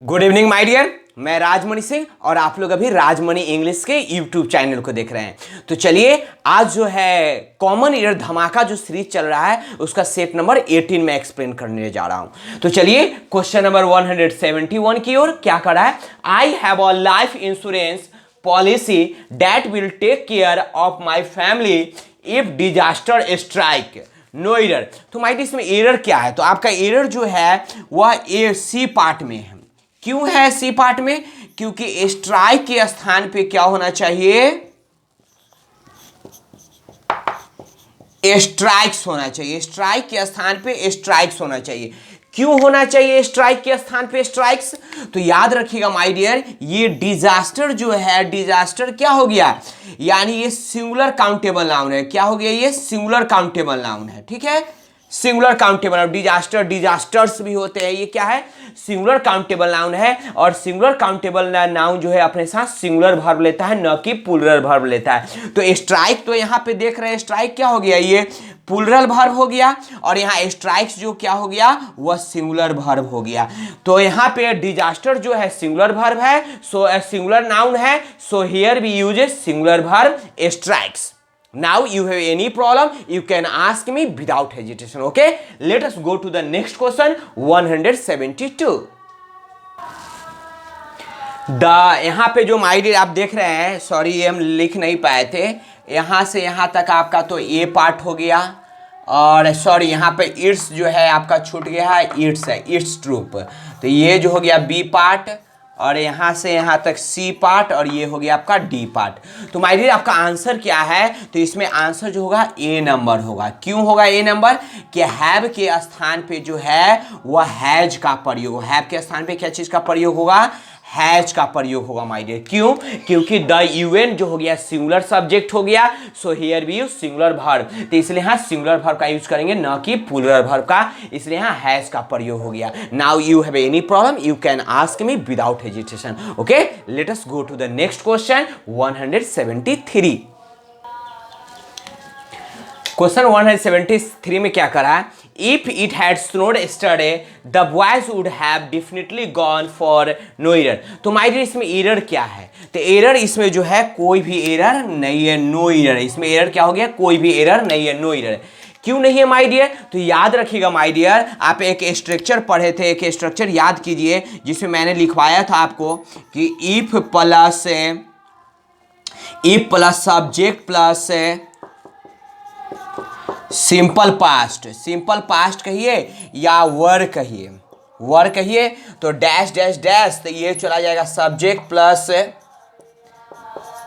Good evening my dear, मैं राजमणि सिंह और आप लोग अभी राजमणि इंग्लिश के यूट्यूब चैनल को देख रहे हैं। तो चलिए आज जो है कॉमन ईयर धमाका जो सीरीज चल रहा है उसका सेट नंबर 18 में एक्सप्लेन करने जा रहा हूं। तो चलिए क्वेश्चन नंबर 171 की ओर क्या कर रहा है। I have a life insurance policy that will take care of my family if disaster strike no error. तो माइट इसमें एरर क्या है, तो आपका एरर जो है वह ए सी पार्ट में है। क्यों है सी पार्ट में? क्योंकि स्ट्राइक के स्थान पे क्या होना चाहिए? स्ट्राइक्स होना चाहिए। स्ट्राइक के स्थान पे स्ट्राइक्स होना चाहिए। क्यों होना चाहिए स्ट्राइक के स्थान पे स्ट्राइक्स? तो याद रखिएगा माय डियर, ये डिजास्टर जो है, डिजास्टर क्या हो गया, यानी ये सिंगुलर काउंटेबल नाउन है। क्या हो गया? ये सिंगुलर काउंटेबल नाउन है। ठीक है, सिंगुलर काउंटेबल। और डिजास्टर, डिजास्टर्स भी होते हैं, ये क्या है? सिंगुलर काउंटेबल नाउन है। और सिंगुलर काउंटेबल नाउन जो है अपने साथ सिंगुलर वर्ब लेता है, न कि प्लूरल वर्ब लेता है। तो स्ट्राइक तो यहाँ पे देख रहे हैं, स्ट्राइक क्या हो गया, ये प्लूरल वर्ब हो गया। और यहाँ स्ट्राइक्स जो क्या हो गया, वह सिंगुलर वर्ब हो गया। तो यहाँ पे डिजास्टर जो है सिंगुलर वर्ब है, सो सिंगुलर नाउन है, so here we use a singular verb strikes. Now you have any problem, you can ask me without hesitation. Okay, let us go to the next question 172. यहाँ पे जो my dear आप देख रहे हैं, sorry ये हम लिख नहीं पाए थे, यहाँ से यहाँ तक आपका तो ए पार्ट हो गया। और सॉरी यहाँ पे इट्स जो है आपका छूट गया है, इट्स है, इट्स ट्रूप। तो ये जो हो गया बी पार्ट, और यहाँ से यहाँ तक सी पार्ट, और ये हो गया आपका डी पार्ट। तो माय डियर आपका आंसर क्या है? तो इसमें आंसर जो होगा ए नंबर होगा। क्यों होगा ए नंबर? कि हैव के स्थान पे जो है वह हैज का प्रयोग, हैव के स्थान पे क्या चीज का प्रयोग होगा? हैज का प्रयोग होगा माय डियर। क्यों? क्योंकि द यूएन जो हो गया सिंगुलर सब्जेक्ट हो गया, so here we use singular verb. तो इसलिए यहाँ सिंगुलर वर्ब का यूज करेंगे, न कि प्लूरल वर्ब का, इसलिए यहाँ हैज का प्रयोग हो गया। Now you have any problem, you can ask me without hesitation. Okay, let us go to the next question 173। Question 173 में क्या करा है? If it had snowed yesterday, the boys would have definitely gone for no error. तो my dear इसमें error क्या है? तो error इसमें जो है कोई भी एरर नहीं है, नो एरर। इसमें एरर क्या हो गया? कोई भी एरर नहीं है, नो एरर। क्यों नहीं है माय डियर? तो याद रखिएगा माय डियर, आप एक स्ट्रक्चर पढ़े थे, एक स्ट्रक्चर याद कीजिए जिसमें मैंने लिखवाया था आपको कि if plus subject plus simple past, simple past कहिए या वर कहिए, वर कहिए, तो डैश डैश डैश, तो ये चला जाएगा subject plus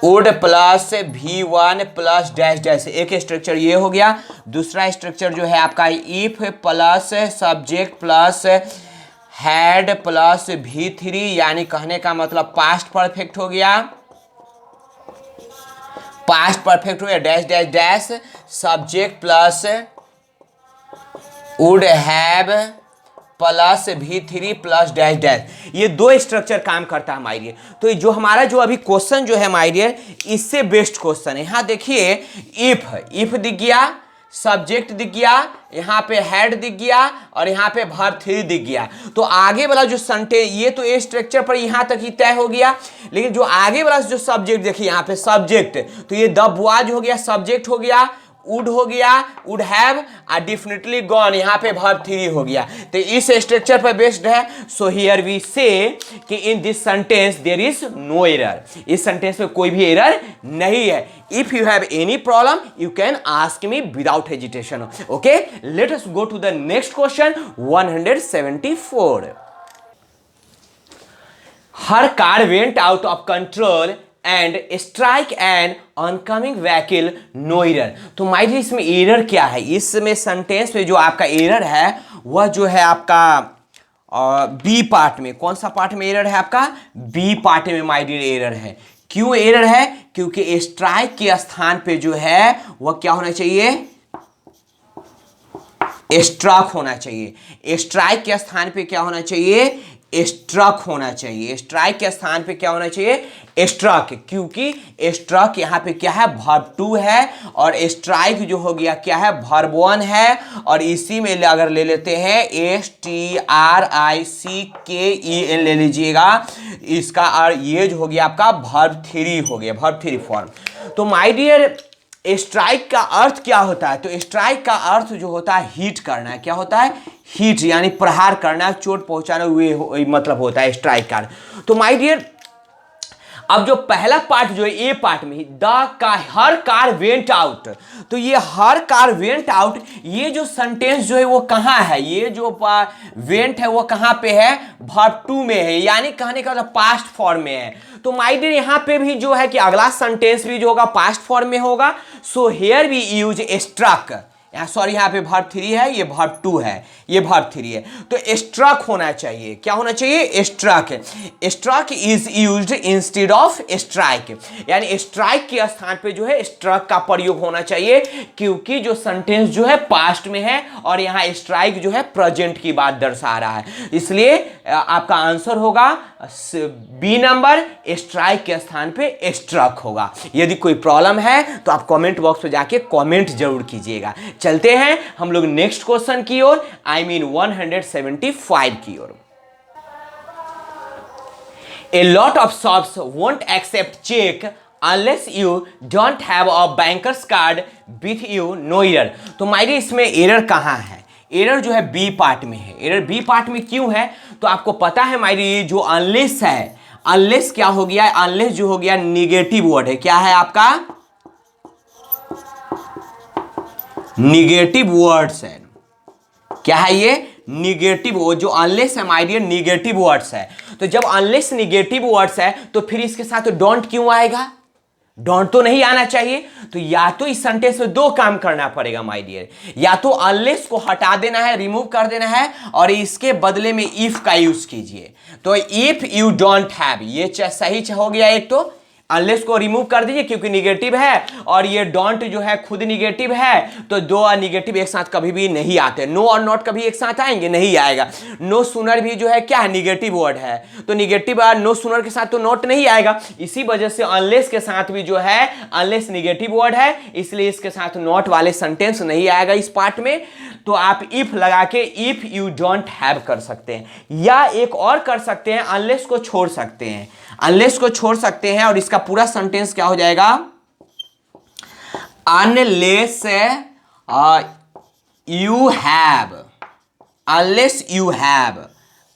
would plus V1 plus dash dash. एक स्ट्रक्चर ये हो गया। दूसरा स्ट्रक्चर जो है आपका if plus subject plus had plus V3, यानी कहने का मतलब पास्ट परफेक्ट हो गया, पास्ट परफेक्ट हो गया, dash dash dash subject plus would have plus V3 plus dash dash. ये दो स्ट्रक्चर काम करता है माय डियर। तो जो हमारा जो अभी क्वेश्चन जो है माय डियर, इससे बेस्ट क्वेश्चन है। यहाँ देखिए इफ दिख गया, सब्जेक्ट दिख गया, यहाँ पे हेड दिख गया, और यहाँ पे वर्ब 3 दिख गया। तो आगे वाला जो सेंटेंस, ये तो ए स्ट्रक्चर पर यहाँ तक ही तय हो गया, लेकिन जो आगे वाला जो सब्जेक्ट देखिए यहाँ पे सब्जेक्ट, तो ये द बॉयज हो गया, सब्जेक्ट हो गया, वुड हो गया, वुड हैव, और डेफिनेटली गॉन, यहाँ पे वर्ब 3 हो गया। तो इस स्ट्रक्चर पर बेस्ड है। सो हियर वी से कि in this sentence there is no error, इस सेंटेंस में कोई भी एरर नहीं है। If you have any problem you can ask me without hesitation. Okay, let us go to the next question 174। Her car went out of control and strike an oncoming vehicle no error. तो my dear इसमें error क्या है? इसमें sentence में जो आपका error है वह जो है आपका बी पार्ट में। कौन सा पार्ट में एरर है आपका? बी पार्ट में माय डियर एरर है। क्यों एरर है? क्योंकि स्ट्राइक के स्थान पे जो है वह क्या होना चाहिए? स्ट्राइक होना चाहिए। स्ट्राइक के स्थान पे क्या होना चाहिए? स्ट्रक होना चाहिए। स्ट्राइक के स्थान पे क्या होना चाहिए? स्ट्रक, क्योंकि स्ट्रक यहाँ पे क्या है? वर्ब 2 है, और स्ट्राइक जो हो गया क्या है? वर्ब 1 है। और इसी में अगर ले लेते हैं STRICKEN ले लीजिएगा, इसका और ये जो हो गया आपका वर्ब 3 हो गया, वर्ब 3 फॉर्म। तो माय डियर, स्ट्राइक का अर्थ क्या होता है? तो स्ट्राइक का अर्थ जो होता है हिट करना है। क्या होता है? हिट, यानी प्रहार करना, चोट पहुंचाना, हुए मतलब होता है स्ट्राइक का। तो माय डियर, अब जो पहला पार्ट जो है ए पार्ट में हर कार वेंट आउट, तो ये हर कार वेंट आउट, ये जो सेंटेंस जो है वो कहाँ है? ये जो वेंट है वो कहाँ पे है? वर्ब 2 में है, यानी कहने का पास्ट फॉर्म में है। तो माय डियर, यहाँ पे भी जो है कि अगला सेंटेंस भी जो होगा पास्ट फॉर्म में होगा। So here we use struck, sorry यहाँ पे वर्ब 3 है, ये वर्ब 2 है, ये वर्ब 3 है। तो स्ट्रक होना चाहिए। क्या होना चाहिए? Struck. Struck is used instead of strike, यानी स्ट्राइक के स्थान पे जो है स्ट्रक का प्रयोग होना चाहिए, क्योंकि जो सेंटेंस जो है पास्ट में है और यहाँ स्ट्राइक जो है प्रेजेंट की बात दर्शा रहा है। इसलिए आपका आंसर होगा बी नंबर, स्ट्राइक के स्थान पे स्ट्रक होगा। यदि कोई प्रॉब्लम है तो आप कमेंट बॉक्स में जाके कमेंट जरूर कीजिएगा। चलते हैं हम लोग नेक्स्ट क्वेश्चन की ओर, I mean 175 की ओर। A lot of shops won't accept check unless you don't have a banker's card with you, no error। तो मायरे इसमें एरर कहाँ है? एरर जो है बी पार्ट में है। एरर बी पार्ट में क्यों है? तो आपको पता है मायरे, ये जो अनलेस है, अनलेस क्या हो गया? अनलेस जो हो गया निगेटिव वर्ड है। क्या है आपका? निगेटिव वर्ड्स है। क्या है ये? निगेटिव। वो जो अनलेस है माय डियर निगेटिव वर्ड्स है। तो जब अनलेस निगेटिव वर्ड्स है तो फिर इसके साथ डोंट क्यों आएगा? डोंट तो नहीं आना चाहिए। तो या तो इस सेंटेंस में दो काम करना पड़ेगा माय डियर, या तो अनलेस को हटा देना है, रिमूव कर देना है, और इसके बदले में इफ का यूज कीजिए। तो इफ यू डोंट हैव, ये सही हो गया। एक तो अनलेस को रिमूव कर दीजिए क्योंकि निगेटिव है, और ये डोंट जो है खुद निगेटिव है, तो दो और निगेटिव एक साथ कभी भी नहीं आते। नो और नॉट कभी एक साथ आएंगे? नहीं आएगा। नो सूनर भी जो है क्या है? निगेटिव वर्ड है, तो निगेटिव और नो सूनर के साथ तो नॉट नहीं आएगा। इसी वजह से अनलेस के साथ भी जो है, अनलेस निगेटिव वर्ड है, इसलिए इसके साथ नॉट वाले सेंटेंस नहीं आएगा इस पार्ट में। तो आप इफ लगा के इफ यू डोंट हैव कर सकते हैं, या एक और कर सकते हैं, अनलेस को छोड़ सकते हैं। अनलेस को छोड़ सकते हैं और इसका पूरा सेंटेंस क्या हो जाएगा? Unless you have, unless you have,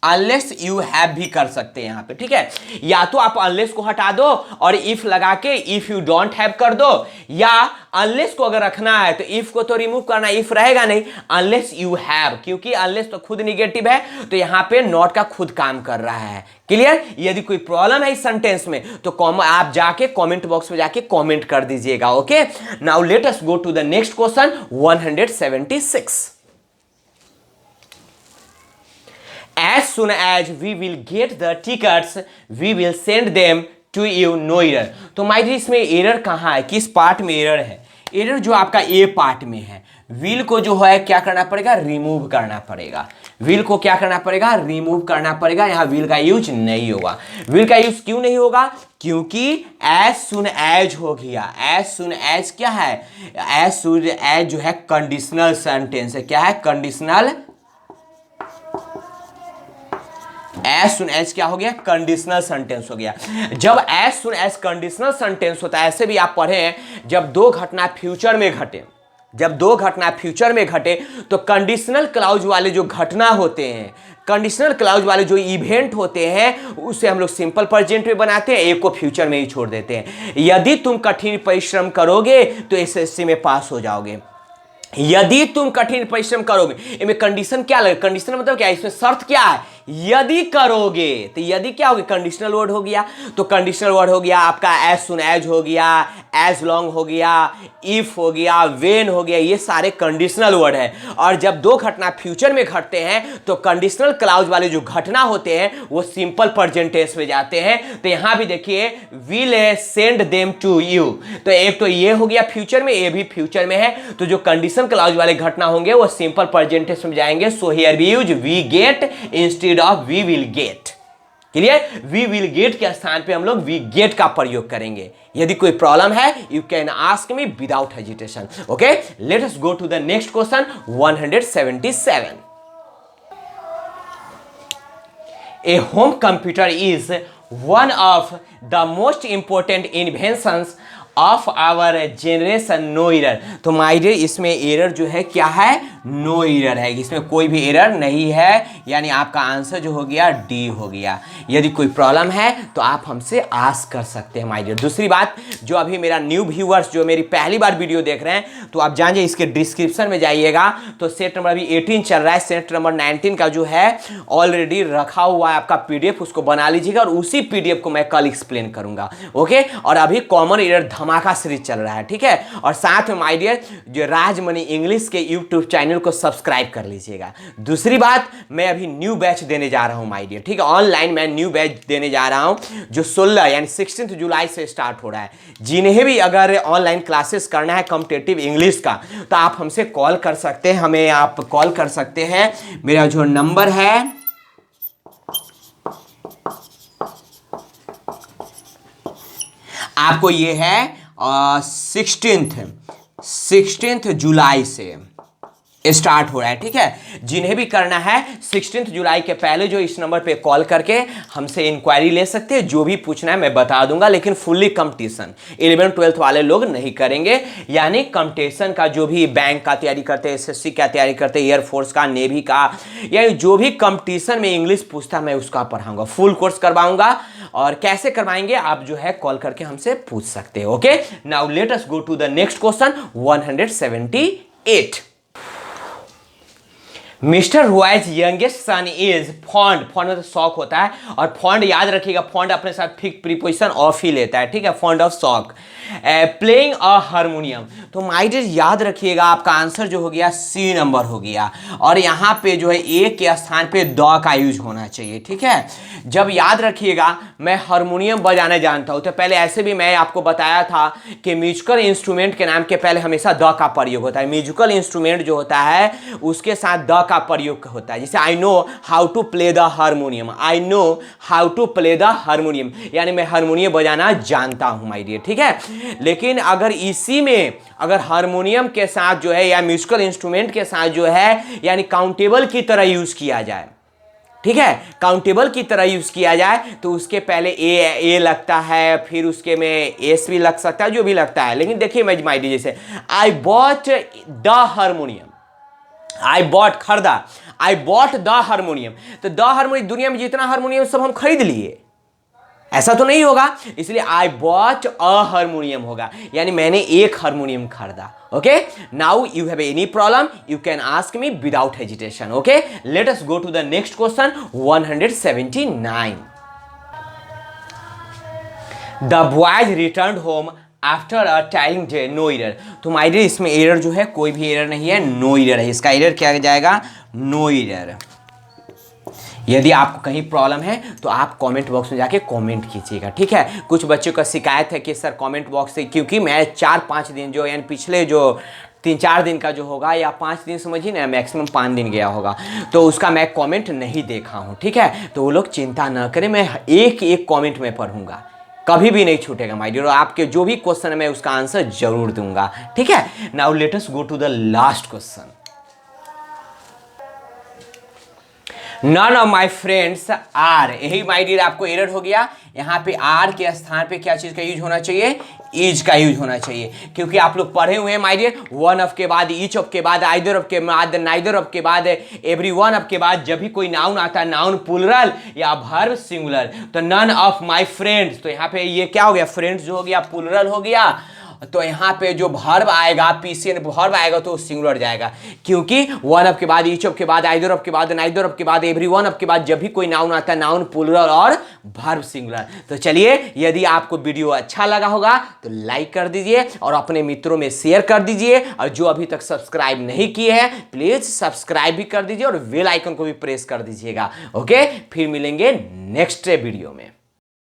unless you have भी कर सकते हैं यहां पे। ठीक है, या तो आप अनलेस को हटा दो और इफ लगा के इफ यू डोंट हैव कर दो, या अनलेस को अगर रखना है तो इफ को तो रिमूव करना, इफ रहेगा नहीं, अनलेस यू हैव, क्योंकि अनलेस तो खुद निगेटिव है, तो यहां पे नॉट का खुद काम कर रहा है। क्लियर? यदि कोई प्रॉब्लम है इस सेंटेंस में तो आप जाके कमेंट बॉक्स में जाके कमेंट कर दीजिएगा। Okay, now let us go to the next question 176। As soon as we will get the tickets, we will send them to you, no error। तो माय डियर, इसमें एरर कहाँ है? किस part में एरर है? Error जो आपका ए part में है। विल को जो है क्या करना पड़ेगा? रिमूव करना पड़ेगा। विल को क्या करना पड़ेगा? रिमूव करना पड़ेगा। यहाँ विल का यूज नहीं होगा। विल का यूज क्यों नहीं होगा? क्योंकि एज सुन एज हो गया। एज सुन एज क्या है? एज सुन एज जो है कंडीशनल सेंटेंस है। क्या है? कंडीशनल। एज सुन एज क्या हो गया? कंडीशनल सेंटेंस हो गया। जब as soon as conditional sentence होता है, ऐसे भी आप पढ़े हैं, जब दो घटना फ्यूचर में घटे, जब दो घटना फ्यूचर में घटे तो कंडीशनल क्लाउज वाले जो घटना होते हैं, कंडीशनल क्लाउज वाले जो इवेंट होते हैं, उसे हम लोग सिंपल प्रेजेंट में बनाते हैं, एक को फ्यूचर में ही छोड़ देते हैं। यदि तुम कठिन परिश्रम करोगे तो एसएससी में पास हो जाओगे। यदि तुम कठिन परिश्रम करोगे, इसमें कंडीशन क्या लगे? कंडीशन मतलब क्या है? इसमें शर्त क्या है? यदि करोगे, तो यदि क्या हो गया? कंडीशनल वर्ड हो गया। तो कंडीशनल वर्ड हो गया आपका एज सुन एज हो गया, एज लॉन्ग हो गया, इफ हो गया, वेन हो गया, ये सारे कंडीशनल वर्ड है। और जब दो घटना फ्यूचर में घटते हैं तो कंडीशनल क्लाउज वाले जो घटना होते हैं वो सिंपल प्रेजेंट टेंस में जाते हैं। तो यहां भी देखिए, will send them to you, तो एक तो ये हो गया फ्यूचर में, ये भी फ्यूचर में है। तो जो कंडीशन क्लाउज वाले घटना होंगे वो सिंपल प्रेजेंट टेंस में जाएंगे। So here we use we get instead instead of we will get. Clear? We will get के स्थान पे हम लोग वी गेट का प्रयोग करेंगे। यदि कोई प्रॉब्लम है you can ask me without hesitation. Okay, let us go to the next question 177। A home computer is one of the most important inventions of our generation. No error. तो my dear इसमें error जो है क्या है? No error है, इसमें कोई भी एरर नहीं है, यानी आपका आंसर जो हो गया डी हो गया। यदि कोई प्रॉब्लम है तो आप हमसे आस्क कर सकते हैं माय डियर। दूसरी बात, जो अभी मेरा न्यू व्यूअर्स जो मेरी पहली बार वीडियो देख रहे हैं तो आप जानिए इसके डिस्क्रिप्शन में जाइएगा तो सेट नंबर अभी 18 चल रहा है, सेट नंबर 19 का जो है ऑलरेडी रखा हुआ है आपका पीडीएफ, उसको बना लीजिएगा और उसी पीडीएफ को मैं कल एक्सप्लेन करूंगा। ओके, और अभी कॉमन एरर धमाका सीरीज चल रहा है, ठीक है। और साथ में माय डियर जो राजमणि इंग्लिश के यूट्यूब चैनल को सब्सक्राइब कर लीजिएगा। दूसरी बात, मैं अभी न्यू बैच देने जा रहा हूं माय डियर, ठीक है। ऑनलाइन मैं न्यू बैच देने जा रहा हूं जो 16 यानी 16 जुलाई से स्टार्ट हो रहा है। जिन्हें भी अगर ऑनलाइन क्लासेस करना है कॉम्पिटिटिव इंग्लिश का तो आप हमसे कॉल कर सकते हैं, हमें आप कॉल कर सकते हैं। मेरा जो नंबर है आपको ये है 16 जुलाई से स्टार्ट हो रहा है, ठीक है। जिन्हें भी करना है 16 जुलाई के पहले जो इस नंबर पे कॉल करके हमसे इंक्वायरी ले सकते हैं, जो भी पूछना है मैं बता दूंगा, लेकिन फुल्ली कंपटीशन 11 12 वाले लोग नहीं करेंगे। यानी कंपटीशन का जो भी बैंक का तैयारी करते हैं, एसएससी का तैयारी करते हैं, एयरफोर्स का, नेवी का, यानी जो भी कंपटीशन में इंग्लिश पूछता मैं उसका पढ़ाऊंगा, फुल कोर्स करवाऊंगा। और कैसे करवाएंगे आप जो है कॉल करके हमसे पूछ सकते हैं। Okay, now let us go to the next question 178। Mister Roy's youngest son is fond. Fond मतलब शौक होता है, और फॉन्ड याद रखिएगा, फॉन्ड अपने साथ फिक्स प्रीपोजिशन ऑफ ही लेता है, ठीक है। फॉन्ड ऑफ शौक, प्लेइंग अ हारमोनियम। तो माय डियर याद रखिएगा आपका आंसर जो हो गया सी नंबर हो गया, और यहाँ पे जो है ए के स्थान पे द का यूज होना चाहिए, ठीक है। जब याद रखिएगा मैं हारमोनियम बजाना जानता हूँ तो पहले ऐसे भी मैं आपको बताया था कि म्यूजिकल इंस्ट्रूमेंट के नाम के पहले हमेशा द का प्रयोग होता है। म्यूजिकल इंस्ट्रूमेंट जो होता है उसके साथ द का प्रयोग होता है। जैसे I know how to play the harmonium, I know how to play the harmonium, यानी मैं हारमोनियम बजाना जानता हूं माय डियर, ठीक है। लेकिन अगर इसी में अगर हारमोनियम के साथ जो है या म्यूजिकल इंस्ट्रूमेंट के साथ जो है यानी काउंटेबल की तरह यूज किया जाए, ठीक है, काउंटेबल की तरह यूज किया जाए तो उसके पहले ए लगता है, फिर उसके में एस भी लग सकता है, जो भी लगता है। लेकिन देखिए मैं माय डियर जैसे I bought the harmonium, I bought खरीदा, आई बॉट द हारमोनियम, तो द हारमोनियम दुनिया में जितना हारमोनियम सब हम खरीद लिए, ऐसा तो नहीं होगा, इसलिए आई बॉट अ हारमोनियम होगा, यानी मैंने एक हारमोनियम खरीदा। Okay, now you have any problem you can ask me without hesitation. Okay, let us go to the next question 179। The boys return home after a timing day, no error. तो my dear इसमें error जो है कोई भी error नहीं है, no error है, इसका एरर क्या जाएगा? No error. यदि आपको कहीं प्रॉब्लम है तो आप कमेंट बॉक्स में जाके कमेंट कीजिएगा, ठीक है। कुछ बच्चों का शिकायत है कि सर कमेंट बॉक्स से, क्योंकि मैं 4-5 दिन जो यानी पिछले जो 3-4 दिन का जो होगा या 5 दिन समझिए ना, मैक्सिमम 5 दिन गया होगा, तो उसका मैं कमेंट नहीं देखा हूँ, ठीक है। तो वो लोग चिंता ना करें, मैं एक एक कमेंट में पढ़ूंगा, कभी भी नहीं छूटेगा माय डियर, और आपके जो भी क्वेश्चन है मैं उसका आंसर जरूर दूंगा, ठीक है। Now let us go to the last question. None of my friends are, यही माय डियर आपको एरर हो गया। यहाँ पे आर के स्थान पे क्या चीज का यूज होना चाहिए? इज का यूज होना चाहिए, क्योंकि आप लोग पढ़े हुए हैं माय डियर, वन ऑफ के बाद ईच ऑफ के बाद आइदर ऑफ के बाद नाइदर ऑफ के बाद एवरी वन ऑफ के बाद जब भी कोई नाउन आता है, नाउन प्लुरल या वर्ब सिंगुलर, तो नन ऑफ माय फ्रेंड्स, तो यहाँ पे ये क्या हो गया? फ्रेंड्स जो हो गया प्लुरल हो गया, तो यहाँ पे जो वर्ब आएगा पीसीएन वर्ब आएगा तो सिंगुलर जाएगा, क्योंकि वन ऑफ के बाद ईच ऑफ के बाद आइदर ऑफ के बाद नाइदर ऑफ के बाद एवरी वन ऑफ के बाद जब भी कोई नाउन आता है नाउन प्लुरल और वर्ब सिंगुलर। तो चलिए, यदि आपको वीडियो अच्छा लगा होगा तो लाइक कर दीजिए और अपने मित्रों में शेयर कर दीजिए, और जो अभी तक सब्सक्राइब नहीं किए हैं प्लीज सब्सक्राइब भी कर दीजिए और बेल आइकन को भी प्रेस कर दीजिएगा। ओके, फिर मिलेंगे नेक्स्ट वीडियो में।